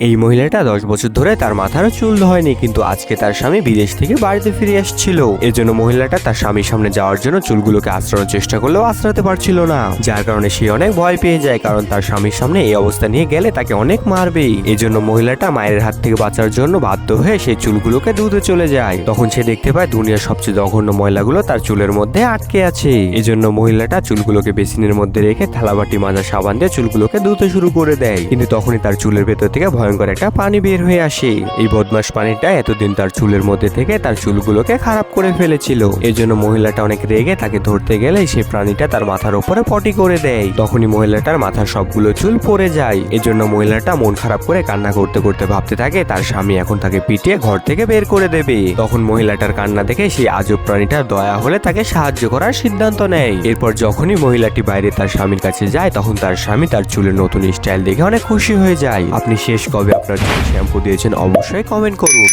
এই মহিলাটা 10 বছর ধরে তার মাথার চুল হয়নি, কিন্তু আজকে তার স্বামী বিদেশ থেকে বাড়িতে ফিরে আসছিল। এজন্য মহিলাটা তার স্বামীর সামনে যাওয়ার জন্য চুলগুলোকে আঁচড়ানোর চেষ্টা করলেও আঁচড়াতে পারছিল না, যার কারণে সে অনেক ভয় পেয়ে যায়, কারণ তার স্বামীর সামনে এই অবস্থা নিয়ে গেলে তাকে অনেক মারবে। এজন্য মহিলাটা মায়ের হাত থেকে বাঁচার জন্য বাধ্য হয়ে সেই চুলগুলোকে ধুতে চলে যায়। তখন সে দেখতে পায় দুনিয়ার সবচেয়ে জঘন্য ময়লাগুলো তার চুলের মধ্যে আটকে আছে। এজন্য মহিলাটা চুলগুলোকে বেসিনের মধ্যে রেখে থালাবাটি মাজা সাবান দিয়ে চুলগুলোকে ধুতে শুরু করে দেয়। কিন্তু তখনই তার চুলের ভেতর থেকে ভয়ঙ্কর একটা পানি বের হয়ে আসে। এই বদমাশ পানিটা এতদিন তার চুলের মধ্যে থেকে তার চুলগুলোকে খারাপ করে ফেলেছিল। এজন্য মহিলাটা অনেক রেগে তাকে ধরতে গেলে সেই প্রাণীটা তার মাথার উপরে পটি করে দেয়। তখনই মহিলাটার মাথার সবগুলো চুল পড়ে যায়। এজন্য মহিলাটা মন খারাপ করে কান্না করতে করতে ভাবতে থাকে তার স্বামী এখন তাকে পিটিয়ে ঘর থেকে বের করে দেবে। তখন মহিলাটার কান্না দেখে সেই আজব প্রাণীটার দয়া হলে তাকে সাহায্য করার সিদ্ধান্ত নেয়। এরপর যখনই মহিলাটি বাইরে তার স্বামীর কাছে যায়, তখন তার স্বামী তার চুলের নতুন স্টাইল দেখে অনেক খুশি হয়ে যায়। আপনি শেষ কবে আপনার চুলে শ্যাম্পু দিয়েছেন অবশ্যই কমেন্ট করুন।